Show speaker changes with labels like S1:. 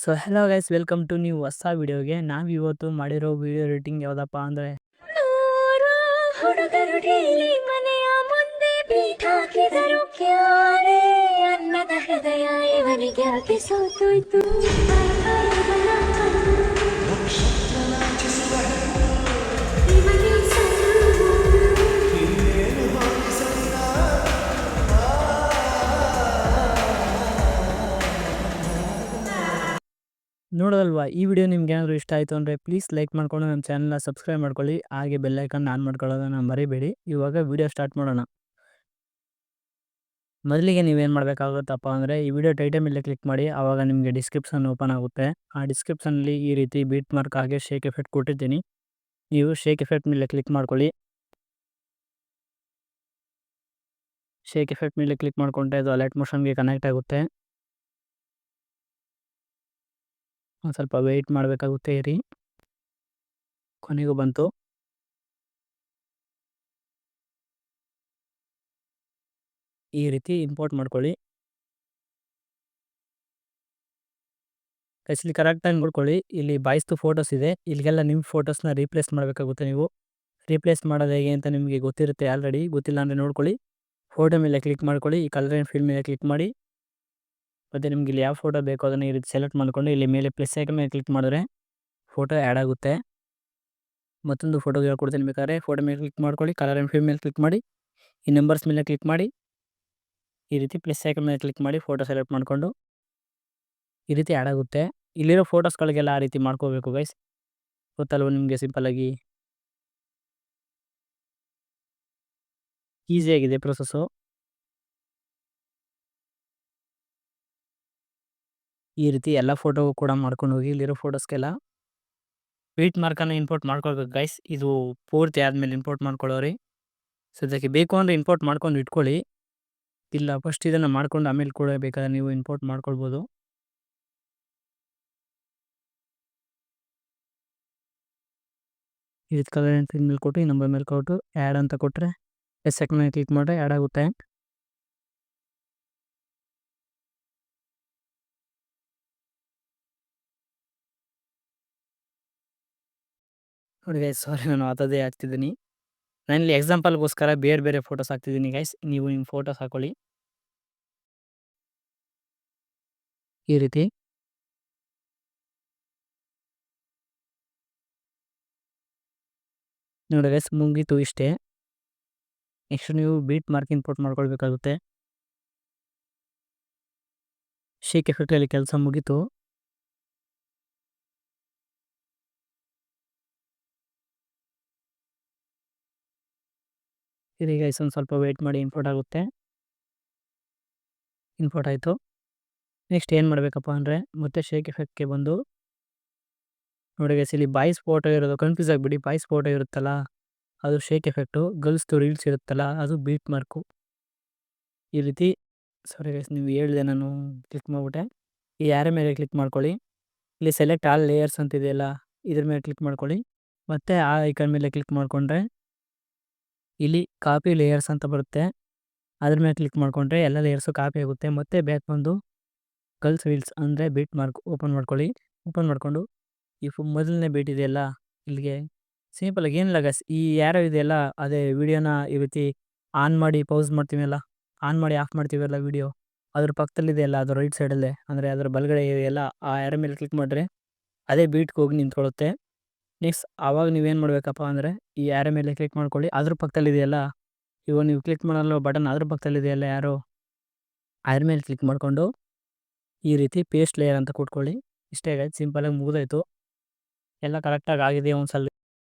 S1: So hello guys, welcome to ನೀವು ಹೊಸ ವಿಡಿಯೋಗೆ. ನಾವು ಇವತ್ತು ಮಾಡಿರೋ ವಿಡಿಯೋ ರೇಟಿಂಗ್ ಯಾವುದಪ್ಪ ಅಂದರೆ
S2: ನೂರು ಹುಡುಗರು ಡೈಲಿ ಮನೆಯ ಮುಂದೆ ಬೀಟ್ ಹಾಕಿದರು ಕ್ಯಾರೆ ಅನ್ನದ ಹೃದಯ ಇವನಿಗೆ ಯಾಕೆ ಸೋತೋಯ್ತು. ಇವನೇ ಸೋಲು.
S1: ನೋಡೋದಲ್ವಾ, ಈ ವಿಡಿಯೋ ನಿಮ್ಗೆ ಏನಾದರೂ ಇಷ್ಟ ಆಯಿತು ಅಂದರೆ ಪ್ಲೀಸ್ ಲೈಕ್ ಮಾಡ್ಕೊಂಡು ನಮ್ಮ ಚಾನಲ್ನ ಸಬ್ಸ್ಕ್ರೈಬ್ ಮಾಡ್ಕೊಳ್ಳಿ. ಹಾಗೆ ಬೆಲ್ಲೈಕನ್ ಆನ್ ಮಾಡ್ಕೊಳ್ಳೋದನ್ನು ಮರಿಬೇಡಿ. ಇವಾಗ ವಿಡಿಯೋ ಸ್ಟಾರ್ಟ್ ಮಾಡೋಣ. ಮೊದಲಿಗೆ ನೀವೇನು ಮಾಡಬೇಕಾಗುತ್ತಪ್ಪ ಅಂದರೆ ಈ ವಿಡಿಯೋ ಟೈಟಲ್ ಮೇಲೆ ಕ್ಲಿಕ್ ಮಾಡಿ. ಆವಾಗ ನಿಮಗೆ ಡಿಸ್ಕ್ರಿಪ್ಷನ್ ಓಪನ್ ಆಗುತ್ತೆ. ಆ ಡಿಸ್ಕ್ರಿಪ್ಷನಲ್ಲಿ ಈ ರೀತಿ ಬೀಟ್ ಮಾರ್ಕ್ ಹಾಗೆ ಶೇಕ್ ಎಫೆಕ್ಟ್ ಕೊಟ್ಟಿದ್ದೀನಿ. ನೀವು ಶೇಕ್ ಎಫೆಕ್ಟ್ ಮೇಲೆ ಕ್ಲಿಕ್ ಮಾಡ್ಕೊಳ್ಳಿ. ಶೇಕ್ ಎಫೆಕ್ಟ್ ಮೇಲೆ ಕ್ಲಿಕ್ ಮಾಡಿಕೊಂಡ್ರೆ ಅದು ಅಲರ್ಟ್ ಮೋಷನ್ಗೆ ಕನೆಕ್ಟ್ ಆಗುತ್ತೆ. ಒಂದು ಸ್ವಲ್ಪ ವೆಯ್ಟ್ ಮಾಡಬೇಕಾಗುತ್ತೆ. ಇರಿ, ಕೊನೆಗೂ ಬಂತು. ಈ ರೀತಿ ಇಂಪೋರ್ಟ್ ಮಾಡ್ಕೊಳ್ಳಿ. ಇಲ್ಲಿ ಕರೆಕ್ಟಾಗಿ ನೋಡ್ಕೊಳ್ಳಿ. ಇಲ್ಲಿ ಬಾಯ್ಸ್ದು ಫೋಟೋಸ್ ಇದೆ. ಇಲ್ಲಿಗೆಲ್ಲ ನಿಮ್ಮ ಫೋಟೋಸ್ನ ರೀಪ್ಲೇಸ್ ಮಾಡಬೇಕಾಗುತ್ತೆ. ನೀವು ರೀಪ್ಲೇಸ್ ಮಾಡೋದು ಹೇಗೆ ಅಂತ ನಿಮಗೆ ಗೊತ್ತಿರುತ್ತೆ ಆಲ್ರೆಡಿ. ಗೊತ್ತಿಲ್ಲ ಅಂದರೆ ನೋಡ್ಕೊಳ್ಳಿ. ಫೋಟೋ ಮೇಲೆ ಕ್ಲಿಕ್ ಮಾಡ್ಕೊಳ್ಳಿ. ಈ ಕಲರ್ ಆ್ಯಂಡ್ ಫಿಲ್ ಮೇಲೆ ಕ್ಲಿಕ್ ಮಾಡಿ. ಮತ್ತು ನಿಮ್ಗೆ ಇಲ್ಲಿ ಯಾವ ಫೋಟೋ ಬೇಕೋ ಅದನ್ನು ಈ ರೀತಿ ಸೆಲೆಕ್ಟ್ ಮಾಡ್ಕೊಂಡು ಇಲ್ಲಿ ಮೇಲೆ ಪ್ಲಸ್ ಐಕನ್ ಮೇಲೆ ಕ್ಲಿಕ್ ಮಾಡಿದ್ರೆ ಫೋಟೋ ಆ್ಯಡ್ ಆಗುತ್ತೆ. ಮತ್ತೊಂದು ಫೋಟೋ ಹೇಳ್ಕೊಡ್ತೀನಿ ಬೇಕಾದ್ರೆ. ಫೋಟೋ ಮೇಲೆ ಕ್ಲಿಕ್ ಮಾಡ್ಕೊಳ್ಳಿ. ಕಲರ್ ಆ್ಯಂಡ್ ಫಿಲ್ ಮೇಲೆ ಕ್ಲಿಕ್ ಮಾಡಿ. ಈ ನಂಬರ್ಸ್ ಮೇಲೆ ಕ್ಲಿಕ್ ಮಾಡಿ. ಈ ರೀತಿ ಪ್ಲಸ್ ಐಕನ್ ಮೇಲೆ ಕ್ಲಿಕ್ ಮಾಡಿ ಫೋಟೋ ಸೆಲೆಕ್ಟ್ ಮಾಡಿಕೊಂಡು ಈ ರೀತಿ ಆ್ಯಡ್ ಆಗುತ್ತೆ. ಇಲ್ಲಿರೋ ಫೋಟೋಸ್ಗಳಿಗೆಲ್ಲ ಆ ರೀತಿ ಮಾಡ್ಕೋಬೇಕು ಗೈಸ್. ಗೊತ್ತಲ್ವ ನಿಮಗೆ? ಸಿಂಪಲ್ಲಾಗಿ ಈಸಿಯಾಗಿದೆ ಪ್ರೊಸೆಸ್ಸು. ಈ ರೀತಿ ಎಲ್ಲ ಫೋಟೋ ಕೂಡ ಮಾಡ್ಕೊಂಡು ಹೋಗಿ ಇಲ್ಲಿರೋ ಫೋಟೋಸ್ಗೆಲ್ಲ ಬೀಟ್ ಮಾರ್ಕನ್ನು ಇಂಪೋರ್ಟ್ ಮಾಡ್ಕೊಳ್ಬೇಕು ಗೈಸ್. ಇದು ಪೂರ್ತಿ ಆದಮೇಲೆ ಇಂಪೋರ್ಟ್ ಮಾಡ್ಕೊಳ್ಳೋರಿ. ಸದ್ಯಕ್ಕೆ ಬೇಕು ಅಂದರೆ ಇಂಪೋರ್ಟ್ ಮಾಡ್ಕೊಂಡು ಇಟ್ಕೊಳ್ಳಿ. ಇಲ್ಲ ಫಸ್ಟ್ ಇದನ್ನು ಮಾಡ್ಕೊಂಡು ಆಮೇಲೆ ಕೂಡ ಬೇಕಾದ್ರೆ ನೀವು ಇಂಪೋರ್ಟ್ ಮಾಡ್ಕೊಳ್ಬೋದು. ಈ ರೀತಿ ಕಲರ್ ಆ್ಯಂಡ್ ಫಿಲ್ ಮೇಲೆ ಕೊಟ್ಟು ಈ ನಂಬರ್ ಮೇಲೆ ಕೊಟ್ಟು ಆ್ಯಡ್ ಅಂತ ಕೊಟ್ಟರೆ ಸೆಕೆಂಡ್ ಮೇಲೆ ಕ್ಲಿಕ್ ಮಾಡಿದ್ರೆ ಆ್ಯಡ್ ಆಗುತ್ತೆ. ನೋಡಿ ಗೈಸ್, ಸಾರಿ, ನಾನು ಅದದೇ ಹಾಕ್ತಿದ್ದೀನಿ. ನಾನಿಲ್ಲಿ ಎಕ್ಸಾಂಪಲ್ಗೋಸ್ಕರ ಬೇರೆ ಬೇರೆ ಫೋಟೋಸ್ ಹಾಕ್ತಿದ್ದೀನಿ ಗೈಸ್. ನೀವು ನಿಮ್ಮ ಫೋಟೋಸ್ ಹಾಕೊಳ್ಳಿ ಈ ರೀತಿ. ನೋಡಿ ಗೈಸ್, ಮುಗೀತು ಇಷ್ಟೇ. ನೆಕ್ಸ್ಟ್ ನೀವು ಬೀಟ್ ಮಾರ್ಕ್ ಇಂಪೋರ್ಟ್ ಮಾಡ್ಕೊಳ್ಬೇಕಾಗುತ್ತೆ. ಶೇಕ್ ಎಫೆಕ್ಟಲ್ಲಿ ಕೆಲಸ ಮುಗೀತು. ಇರಿ ಗೈಸ್, ಒಂದು ಸ್ವಲ್ಪ ವೆಯ್ಟ್ ಮಾಡಿ. ಇಂಪೋರ್ಟ್ ಆಗುತ್ತೆ. ಇಂಪೋರ್ಟ್ ಆಯಿತು. ನೆಕ್ಸ್ಟ್ ಏನು ಮಾಡಬೇಕಪ್ಪ ಅಂದರೆ ಮತ್ತೆ ಶೇಕ್ ಎಫೆಕ್ಟ್ಗೆ ಬಂದು ನೋಡಿ ಗೈಸ್, ಇಲ್ಲಿ ಬಾಯ್ಸ್ ಫೋಟೋ ಇರೋದು ಕನ್ಫ್ಯೂಸ್ ಆಗಿಬಿಡಿ. ಬಾಯ್ಸ್ ಫೋಟೋ ಇರುತ್ತಲ್ಲ ಅದು ಶೇಕ್ ಎಫೆಕ್ಟು. ಗರ್ಲ್ಸ್ದು ರೀಲ್ಸ್ ಇರುತ್ತಲ್ಲ ಅದು ಬೀಟ್ ಮಾರ್ಕು. ಈ ರೀತಿ. ಸಾರಿ ಗೈಸ್, ನೀವು ಹೇಳಿದೆ, ನಾನು ಕ್ಲಿಕ್ ಮಾಡಿಬಿಟ್ಟೆ. ಈ ಯಾರ ಮೇಲೆ ಕ್ಲಿಕ್ ಮಾಡ್ಕೊಳ್ಳಿ. ಇಲ್ಲಿ ಸೆಲೆಕ್ಟ್ ಆಲ್ ಲೇಯರ್ಸ್ ಅಂತಿದೆಯಲ್ಲ ಇದ್ರ ಮೇಲೆ ಕ್ಲಿಕ್ ಮಾಡ್ಕೊಳ್ಳಿ. ಮತ್ತು ಆ ಐಕನ್ ಮೇಲೆ ಕ್ಲಿಕ್ ಮಾಡಿಕೊಂಡ್ರೆ ಇಲ್ಲಿ ಕಾಪಿ ಲೇಯರ್ಸ್ ಅಂತ ಬರುತ್ತೆ. ಅದ್ರ ಮೇಲೆ ಕ್ಲಿಕ್ ಮಾಡಿಕೊಂಡ್ರೆ ಎಲ್ಲ ಲೇಯರ್ಸು ಕಾಪಿ ಆಗುತ್ತೆ. ಮತ್ತು ಬ್ಯಾಕ್ ಬಂದು ಗರ್ಲ್ಸ್ ರೀಲ್ಸ್ ಅಂದರೆ ಬೀಟ್ ಮಾರ್ಕ್ ಓಪನ್ ಮಾಡ್ಕೊಳ್ಳಿ. ಓಪನ್ ಮಾಡಿಕೊಂಡು ಈ ಮೊದಲನೇ ಬೀಟ್ ಇದೆಯಲ್ಲ ಇಲ್ಲಿಗೆ ಸಿಂಪಲಾಗಿ ಏನಿಲ್ಲ ಗೈಸ್, ಈ ಯಾರೋ ಇದೆಯಲ್ಲ ಅದೇ ವಿಡಿಯೋನ ಈ ರೀತಿ ಆನ್ ಮಾಡಿ ಪೌಸ್ ಮಾಡ್ತೀವಲ್ಲ, ಆನ್ ಮಾಡಿ ಆಫ್ ಮಾಡ್ತೀವಲ್ಲ ವಿಡಿಯೋ, ಅದ್ರ ಪಕ್ಕದಲ್ಲಿದೆಯಲ್ಲ ಅದು ರೈಟ್ ಸೈಡಲ್ಲೇ ಅಂದರೆ ಅದರ ಬಲಗಡೆ ಇದೆಯಲ್ಲ ಆ ಯಾರ ಮೇಲೆ ಕ್ಲಿಕ್ ಮಾಡಿದ್ರೆ ಅದೇ ಬೀಟ್ಗೆ ಹೋಗಿ ನಿಂತ್ಕೊಳ್ಳುತ್ತೆ. ನೆಕ್ಸ್ಟ್ ಆವಾಗ ನೀವೇನು ಮಾಡಬೇಕಪ್ಪ ಅಂದರೆ ಈ ಯಾರ ಮೇಲೆ ಕ್ಲಿಕ್ ಮಾಡ್ಕೊಳ್ಳಿ. ಅದ್ರ ಪಕ್ಕದಲ್ಲಿದೆಯಲ್ಲ ಇವಾಗ ನೀವು ಕ್ಲಿಕ್ ಮಾಡಲ್ಲ ಬಟನ್, ಅದ್ರ ಪಕ್ಕದಲ್ಲಿದೆಯಲ್ಲ ಯಾರೋ ಅದ್ರ ಮೇಲೆ ಕ್ಲಿಕ್ ಮಾಡಿಕೊಂಡು ಈ ರೀತಿ ಪೇಸ್ಟ್ ಲೇಯರ್ ಅಂತ ಕೊಟ್ಕೊಳ್ಳಿ. ಇಷ್ಟೇ ಗೈಸ್, ಸಿಂಪಲಾಗಿ ಮುಗಿದೋಯ್ತು. ಎಲ್ಲ ಕರೆಕ್ಟಾಗಿ ಆಗಿದೆ. ಒಂದು ಸಲ